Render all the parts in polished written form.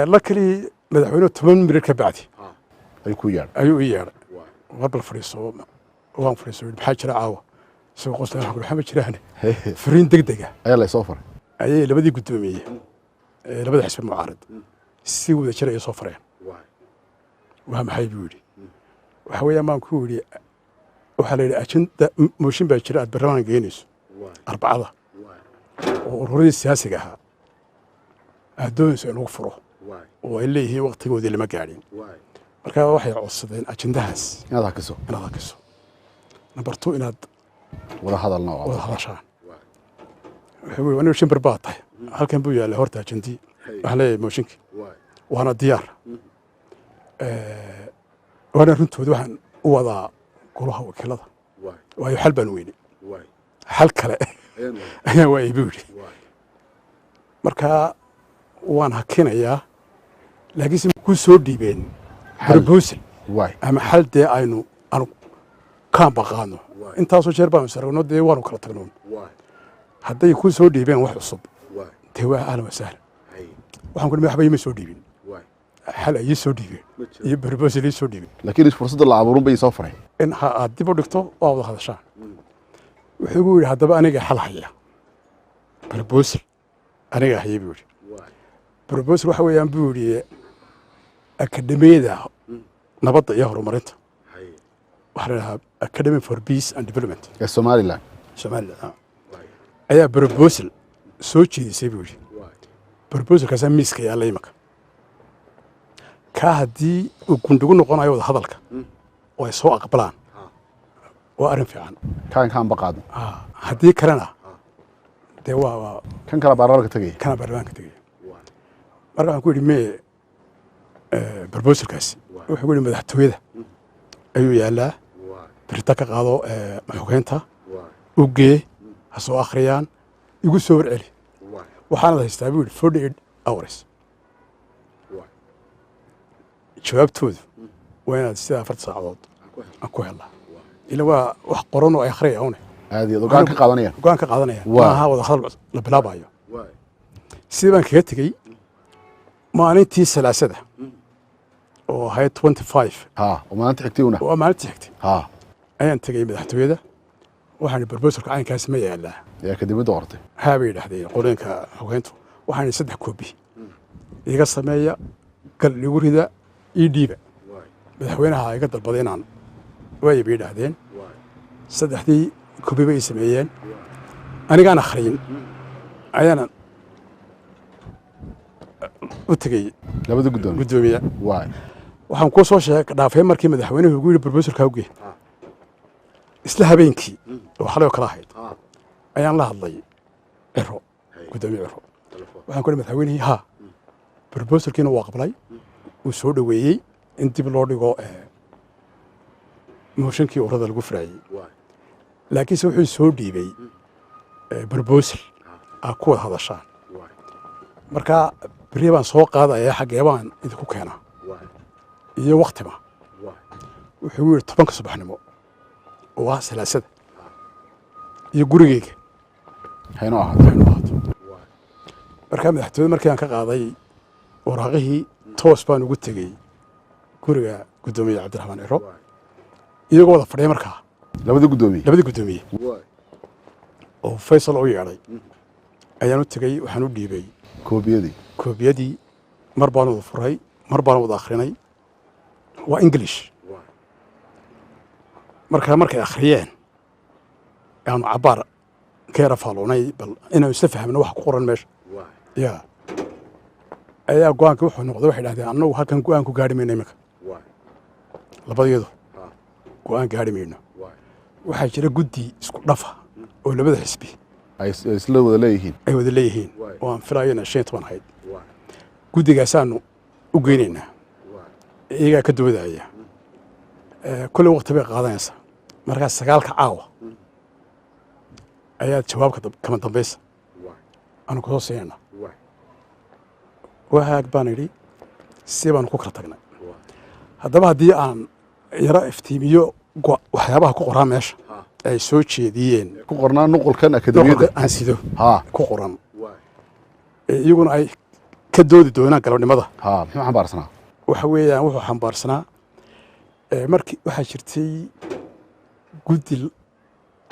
لكلي مدحونه 8 مليون كبعدي ay ku yaar ayuu ii yeedhay warbal fadhiiso waan fadhiiso maxaa jira caawa soo qosla waxa maxaa jiraan fariin degdeg ah ayaa la soo faray ayay labadii guddoomiyay labada xisbi mucaarad si wada jira ay soo fareen waa maxay buu yiri waxa weeyaan maan ku yiri waxa la yiraahdaa ajenda mooshin baa jira aad barnaamij geynayso arbacada oo ururadii siyaasiga ahaa adoonayso in lagu furo oo ay leeyihiin waqtigoodii lama gaadhin marka waxay codsadeen ajendahaas inaad hakiso number 2 inaad wada hadalna wada hadashaan wuxuu yiri anigu shimbar baa tahay halkan buu yaallay horta ajendii waxa leeyahay mooshinki waana diyaar وانا runtood waxaan u wadaa golaha wakiilada waayo xal baan weynay xal kale ayaa waa iibiri marka waan hakinayaa laakiin ku soo dhiibeen proposal ama xal dee aynu ka baqaano intaasoo jeer baan saragno dee waanu kala tagnoon hadday ku soo dhiibeen wax cusub dee waa ahlan wa sahlan waxaan ku leeyahay waxba ima soo dhiibin حل يسوع ديبي يبربوس اللي يسوع ديبي لكن إيش فرصة العبورون بيسافرين إن هادي بدكتو واو هذا شان وحقول هذا بقى أنا حل حيا بربوس أنا جاي بيقول بربوس روح ويا بيقول أكاديمية ده نبض يهرب مريت وحنا أكاديمي فور بيس أند ديفلوبمنت الصومالي لا أيا بربوس سوتشي يسيبيقول بربوس كذا ميسك يا الله يمك كهدي وكندقول نقول أيوة هذا الك ويسوق قبلان وأرن في عن كان بقعد هدي كرنا دوا كان كلا برارك تجي كان برارك تجي مرة نقول مي بربوس الكاس ويقول مدح تويده أيوة يلا برتك قاضو محوكينته وجي هسوا آخريان يقول سور علي وحنا هيستعمل 48 hours شبابتود وين الساعة 4 ساعات أكو هلا إلا واحد قرن وآخره هون هذه دوكان كقاضنية دوكان كقاضنية ما هذا خلص لبلا بايو سيبان كيتكي ما نتي سلاسة وهاي 25 وما أنت حكتيونا وما أنت حكتي أين تجي بدحتوي ده وحنا بربوسك عين كاس مية الله يا كدي بدورتي هابي لحدي قولين كهوينتو وحنا يصدق كوبي يقص مية قال يقول هذا يديبه مدحوينها ay ka dalbadeenan way biidhahdeen saddexdii kubi bay sameeyeen aniga akhriin ayana u tagay labada gudoomiye waxaan ku soo sheegay dhaafay markii madaxweynuhu ugu yiri professorka ugu isla habeenkii waxa la kala ahayd ayaan la hadlay ero gudoomiye ero waxaan ku madaxweynaha ha professorkiina waa qablay uu soo dhaweeyay in dib loo dhigo mooshinkii urada lagu furaayay laakiin wuxuu soo dhiibay proposal ku wada hadashaan marka bari baan soo qaadaya xagee baan idinku keenaa iyo waqtiba wuxuu yiri 10 subaxnimo waa salaasada iyo gurigeyga hayno ahaato marka madaxtooyada markii aan ka qaaday waraaqihii toos baan ugu tagay guriga gudoomiye Cabdiraxmaan Ero iyagoo wada fadhiya markaa labada gudoomiye oo Faysal oo yeeray ayaan u tagay waxaan u dhiibay koobiyadii mar baan wada furay mar baan wada akhrinay waa English markay akhriyeen aan cabar keera falonay bal inaan isfahmno wax ku qoran meesha ayaa go'aanka wuxuu noqday waxay dhahdeen annagu halkan go'aan ku gaari meynay marka labadayadu go'aan gaari meyno waxaa jira guddi isku dhafa oo labada xisbi ay isla wada leeyihiin oo aan filayna 5 ahayd guddigaasaanu u geynaynaa iyaga ka doodaya kullu waqti bay qaadanaysaa markaas 9 caawa ayaa jawaabka kama dambaysa anu ku soo siinaa waxa baan yiri si baan ku kala tagnay haddaba haddii aan yara iftiimiyo waxyaabaha ku qoran meesha ay soo jeediyeen ku qornaa nuqulkan akademiyada aan sido ku qoran iyaguna ay ka doodi doonaan galabnimada ها محمد حنبار سنة waxa weeyaan wuxuu xambaarsanaa markii waxaa jirtay guddi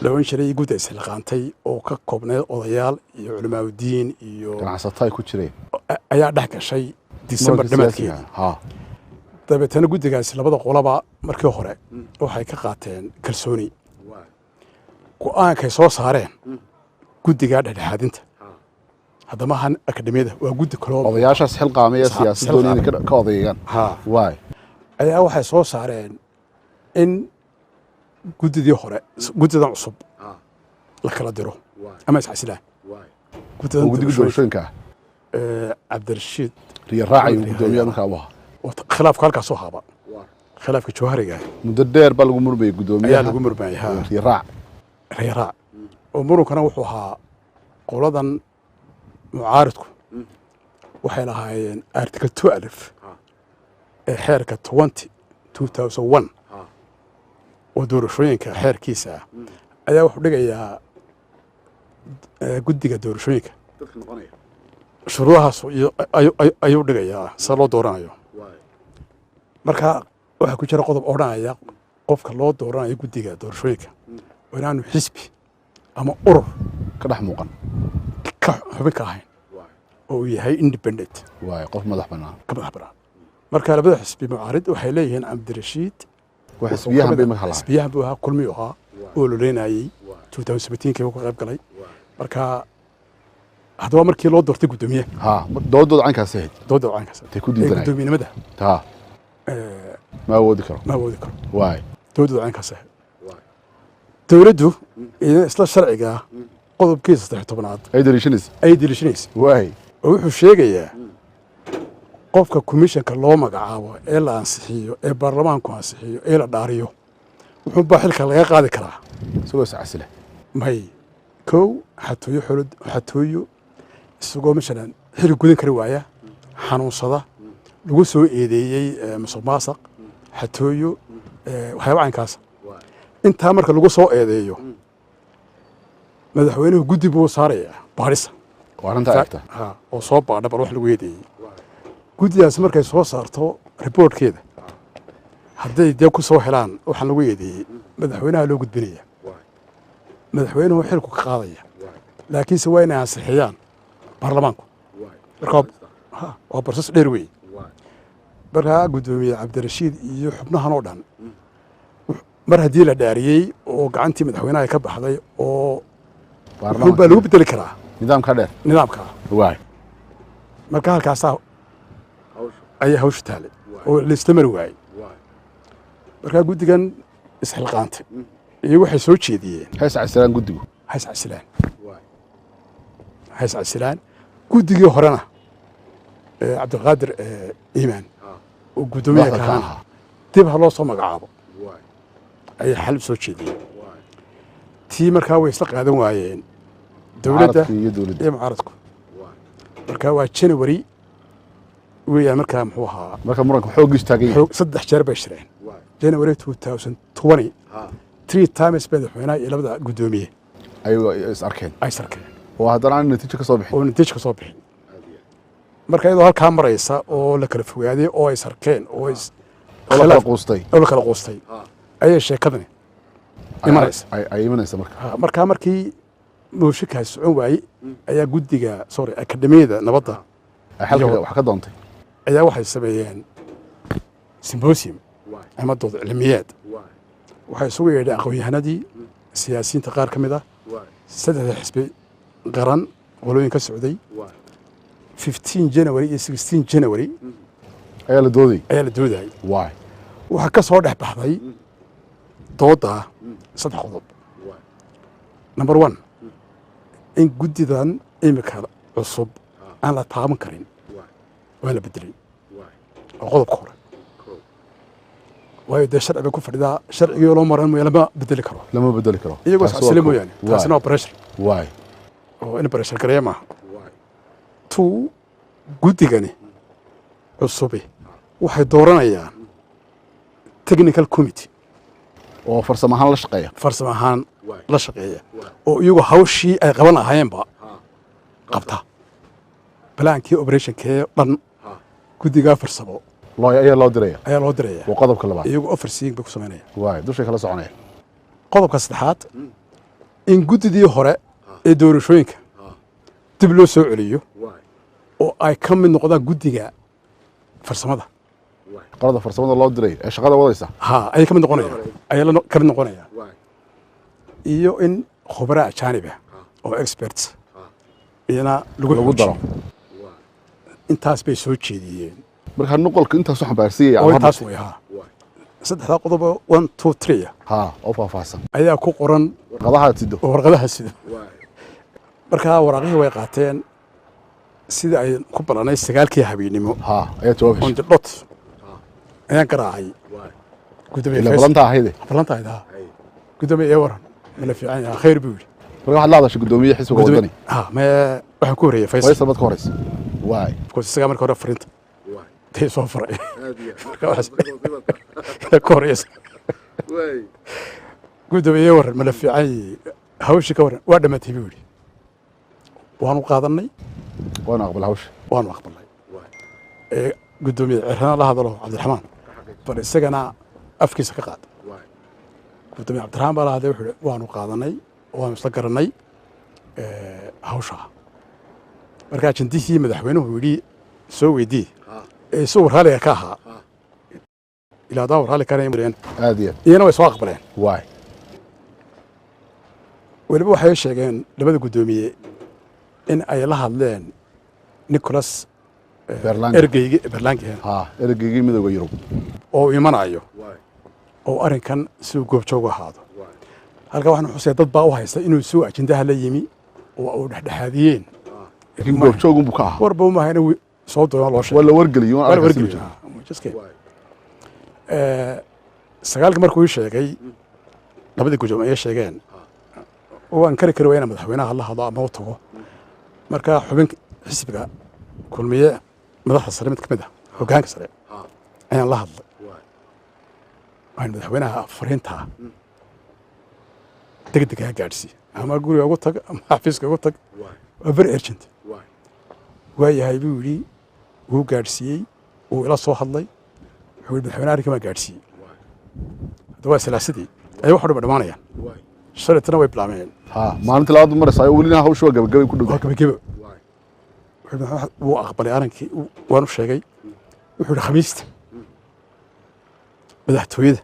la oran jiray guddi isxilqaantay oo ka koobneed odayaal iyo culimaadudiin iyo ganacsatada ku jiray ayaa dhex gashay December dhamaadkeedii ها dabeetana guddigaasi labada qolaba markii hore waxay ka qaateen kalsooni go'aankay soo saareen guddiga dhexdhexaadinta haddama ahan akademiyada waa guddi kaloo odayaashaas xilqaamaya siyaasadooda inay ka odayeegaan waay ayaa waxay soo saareen in guddidii hore guddidan cusub la kala diro ama iscasilaan guddiga doorashooyinka cabdirashiid riya raacay gudoomiyaha markaa waha khilaafku halkaasoo haaba khilaafka jawhariga muddo dheer baa lagu murmayay gudoomiyaha ayaa lagu murmayay riya raac oo murunkana wuxuu ahaa qoladan mucaaridku waxay lahaayeen article 12 ee xeerka 2001 oo doorashooyinka xeerkiisa ayaa wuxuu dhigayaa guddiga doorashooyinka shuruudahaas ayuu dhigayaa sida loo dooranayo marka waxaa ku jira qodob odhanaya qofka loo dooranayo guddiga doorashooyinka waa inaanu xisbi ama urur ka dhex muuqan ka xubin ka ahayn oo uu yahay independent waay qof madax bannaan ka madax bannaan marka labada xisbi mucaarid waxay leeyihiin cabdirashiid xisbiyahan bay magac lahayn xisbiyahan buu ahaa kulmi ahaa oo loleynayay 2017 uu ka qayb galay marka haddaba markii loo doortay gudoomiye doodooda caynkaas ahayd doodooda caynkaas tay ku diidanay gudoominimada ma awoodi karo waay doodooda caynkaas ahayd dowladdu isla sharciga qodobkiisa 13aad ay deliishanaysa waay oo wuxuu sheegayaa qofka komishanka loo magacaabo ee la ansixiyo ee baarlamaanku ansixiyo ee la dhaariyo wuxuu baa xilka laga qaadi karaa isagoo iscasile may kow xatooyo isagoo masalan xili gudan kari waaya xanuunsada lagu soo eedeeyey musuqmaasuq xatooyo waxyaaba caynkaas intaa marka lagu soo eedeeyo madaxweynuhu guddi buu saarayaa baarisa oo soo baadha bal wax lagu eedeeyey guddigaas markay soo saarto riboortkeeda hadday dee ku soo helaan waxaan lagu eedeeyey madaxweynaha loo gudbinaya madaxweynuhu xilku ka qaadaya laakiinse waa inay ansixiyaan baarlamaanku marka waa barsas dheer weeye markaa guddoomiye cabdirashiid iyo xubnahan oo dhan mar haddii la dhaariyey oo gacantii madaxweynaha ka baxday oo wuxuun baa lagu bedeli karaa nidaamka marka halkaasaa ayaa hawsha taalay oo laisla mari waayey markaa guddigan isxilqaantay iyo waxay soo jeediyeen hays casilaan guddigii horena cabdiqaadir iimaan oo guddoomiyaha ka ahaan dib ha loo soo magacaabo ayay xal u soo jeediyeen tii markaa way isla qaadan waayeen dowladda iyo mucaaradku markaa waa January weeyaan markaa muxuu ahaa marka muranka xooggiis taagay 3 jeer bay shireen January 2020 3 times madaxweynaha iyo labada guddoomiye ayuu is arkeen oo haddana aan natiijo ka soo bixin marka iyadoo halkaa maraysa oo la kala fogaaday oo ay sarkeen oo la kala quustay ayay sheekadani imanaysa marka markii mooshinkaas socon waayey ayaa guddiga akademiyada nabadda wax ka doontay ayaa waxay sameeyeen symposium ama dood cilmiyeed waxay isugu yeedheen aqoon-yahanadii siyaasiyiinta qaar ka mid ah 3 xisbi qaran qolooyin ka socday 15 January iyo 16 January ayaa la doodayay waxaa ka soo dhex baxday dooda 3 qodob number 1 in guddidan imika cusub aan la taaban karin waa la bedelay oo qodobka hore waayo dee sharci bay ku fadhidaa sharcigii loo maran mooya lama bedeli karo iyagoo iscasile mooyaane taasina waa pressure oo in pressure gareeya maaha 2 guddigani cusubi waxay dooranayaan technical committee oo farsamo ahaan la shaqeeya oo iyagu hawshii ay qaban lahaayeenba qabta balaankii operationkee dhan guddigaa farsamo ayaa loo diraya waa qodobka labaad iyagu overseeing bay ku samaynaya waay dushay kala soconaya qodobka saddexaad in guddidii hore ee doorashooyinka dib loo soo celiyo oo ay ka mid noqdaan guddiga farsamada qolada farsamada loo diray ee shaqada wadaysa ayay ka mid noqonaya iyo in khubara ajaaniba oo experts iyana lagu daro intaas bay soo jeediyeen marka nuqolka intaas waxaan baarsiiyay oo intaas way saddexda qodob 1 2 3 oo faahfaahsan ayaa ku qoran warqadaha sido marka waraaqihii way qaateen sida ay ku balanay 9kii habeenimo ayaa jawaab on the dot ayaan garaacay gudoomiye balanta gudoomiye waran la fiican yahay khayr buu yiri marka waxaad laadahay gudoomiye xisbiga wadani ma waxa ku horeeyay Faysal bad ka horeysa waay isaga marka hore fariinta tay soo faray ka horeysa gudoomiye waran ma la fiican yahay hawsha ka waran waa dhamatay buu yiri waanu qaadanay waanu aqbalay gudoomiye cirana la hadalo Cabdiraxmaan bal isagana afkiisa ka qaad gudoomiye Cabdiraxmaan baa la hadlay wuxuu waanu qaadanay waanu isla garanay hawsha marka jindihii madaxweynuhu yiri soo weydii soo warhaliga ka ahaa ilaa daawar hal kana imreen iyana way soo aqbaleen waay waliba waxay sheegeen labada gudoomiye in ay la hadleen Nicholas ergeygii midowga Yurub oo imanayo oo arinkan si goobjoog ahaado halka waxaan xusay dad baa u haysta inuu soo ajendaha la yimi oo dhexdhexaadiyeen goobjoog buu ka ahaa warba uma hayna soo doon loo sheegay wala wargaliyo sagaalka markuu sheegay labadii gudoomiye ay sheegeen oo aan kari karo inaan madaxweynaha la hadlo ama u tago marka xubin xisbiga kulmiye madaxda sare mid kamid ah hoggaanka sare ayaan la hadlay waxaan madaxweynaha fariinta degdeg ah gaarsi ama guriga ugu tag ama xafiiska ugu tag waa very urgent waayahay buu yidhi wuu gaarsiiyey wuu ila soo hadlay wuxuu yidhi madaxweynaha arrinka maa gaarsiiyey hadda waa salaasadii ayay wax dhan dhamaanayaan shalaytana way bilaabeen maalinta labaad maraysaa welina hawshu waa gabagabay ku dhow wuu aqbalay arrinkii waanu sheegay wuxuu yidhi khamiista madaxtooyada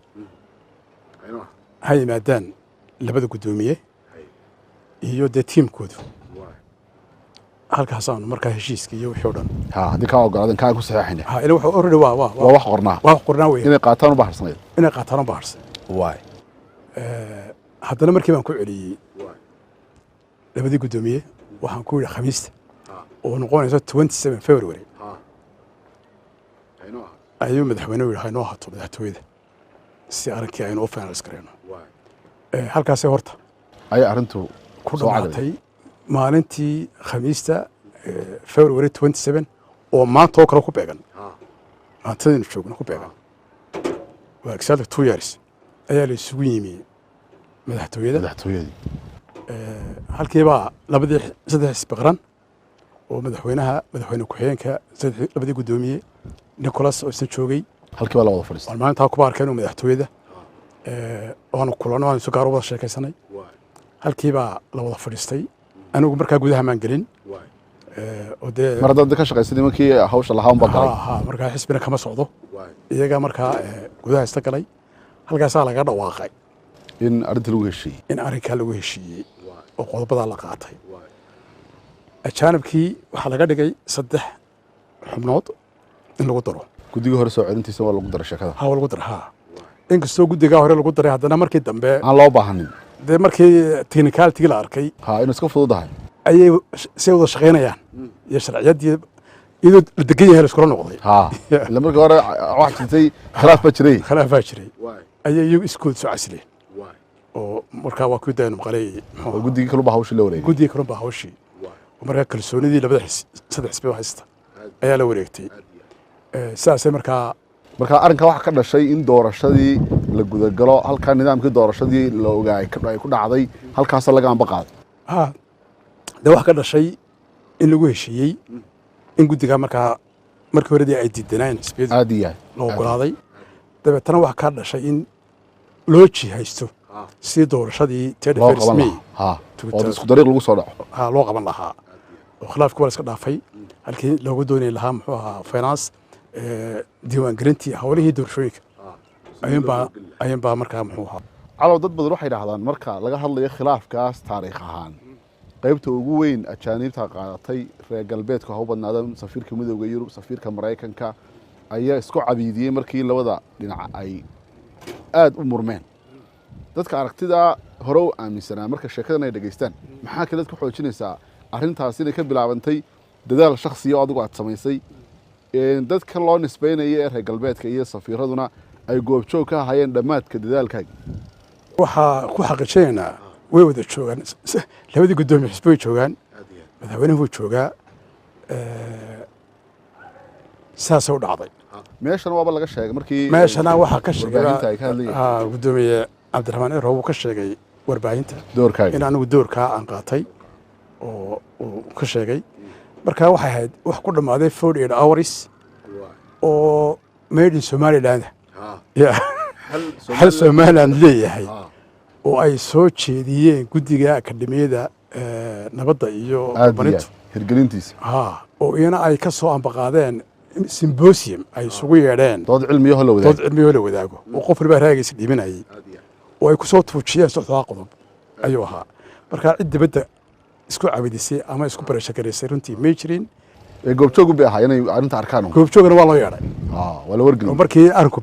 ha yimaadaan labada gudoomiye iyo dee tiimkoodu halkaasaanu markaa heshiiska iyo wixii o dhan haddii kaa ogolaaden kaa ku saxeexayna ila wuxuu already waa wax qornaa wey inay qaataan u baharsanayd waay haddana markii baan ku celiyey labadii gudoomiye waxaan ku yidhi khamiista oo noqonayso 27 February ayuu madaxweynuhu yidhi haynoo hato madaxtooyada si arrinkii aynu u finals gareyno halkaasay horta ayay arrintu ku dhamaatay maalintii khamiista February 27 oo maanta oo kale ku beegan maantadaynu joogno ku beegan waa exactly 2 years ayaa la isugu yimi madaxtooyadii halkiibaa saddex xisbi qaran oo madaxweyne ku-xigeenka labadii gudoomiye Nicholas oo isna joogay halkiibaa la wada fadhiistay maalintaa ku arkeen madaxtooyada waanu kulano waanu gaar wada sheekaysanay halkiibaa la wada fadhiistay anigu markaa gudaha maan gelin oo dee mar haddaad ka shaqaysan nimankii hawsha lahaa unbaa galay markaa xisbina kama socdo iyaga markaa gudaha isla galay halkaasaa laga dhawaaqay in arrinkaa lagu heshiiyey oo qodobadaa la qaatay ajaanibkii waxaa laga dhigay 3 xubnood in lagu daro guddiga hore soo celintiisa waa lagu daray sheekada waa lagu daray inkastoo guddigaa hore lagu daray haddana markii dambe aan loo baahanin dee markii technicality la arkay inuu iska fududahay ayay si wada shaqaynayaan iyo sharciyaddii iyadoo la degan yahay la iskula noqday ila markii hore wax jirtay khilaaf baa jiray ayay iyagu iskood soo casileen oo markaa waa ku daynu maqalay guddigii kalunba hawshii markaa kalsoonidii saddex xisbi haysta ayaa la wareegtay sidaasay markaa arrinka waxa ka dhashay in doorashadii la gudagalo halkaa nidaamkii doorashadii la ogaa ay ku dhacday halkaas laga amba qaaday dee waxa ka dhashay in lagu heshiiyey in guddigaa markii horedii ay diidaneen xisbiyadu aad iyo aad loo ogolaaday dabeetana waxaa ka dhashay in loo jihaysto sidii doorashadii May oo isku dariiq lagu soo dhaco loo qaban lahaa oo khilaafkii waa la iska dhaafay halkii loogu doonay lahaa muxuu ahaa finance diiwaangelintii howlihii doorashooyinka ayuunbaa markaa muxuu ahaa calow dad badan waxay dhahdaan marka laga hadlayo khilaafkaas taariikh ahaan qaybta ugu weyn ajaanibta qaadatay reer galbeedka ha u badnaadaan safiirka midowga Yurub safiirka Mareykanka ayaa isku cabiidiyay markii labada dhinac ay aad u murmeen dadka aragtida hore u aaminsanaa marka sheekadan ay dhageystaan maxaa kale ku xoojinaysaa arrintaas inay ka bilaabantay dadaal shakhsi oo adigu aad samaysay dadka loo nisbeynayay ee reer galbeedka iyo safiiraduna ay goobjoog ka hayeen dhamaadka dadaalkaaga waxaa ku xaqiijinaynaa way wada joogaan labadii guddoomiye xisbi way joogaan madaxweynuhu wuu joogaa saasay u dhacday meeshana waaba laga sheegay markii meeshana waxaa ka sheegay guddoomiye cabdiraxmaan erow wuu ka sheegay warbaahinta doorkaaga in anigu doorkaa aan qaatay oo uu ka sheegay marka waxay ahayd wax ku dhammaaday 48 hours oo made in Somaliland hal Somaliland leeyahay oo ay soo jeediyeen guddiga akademiyada nabadda iyo horumarinta hirgelintiisa oo iyana ay ka soo ambaqaadeen symposium ay isugu yeedheen dood cilmiyo la wadaago oo qof walba raagaysa dhiibinayay oo ay ku soo tuujiyeen saddexda qodob ayuu ahaa marka cid dibadda isku caawidisay ama isku barashakareysay runtii ma jirin goobjoog u baahay inay arrinta arkaan goobjoogna waa loo yeedhay waa la wargeliyay markii arinku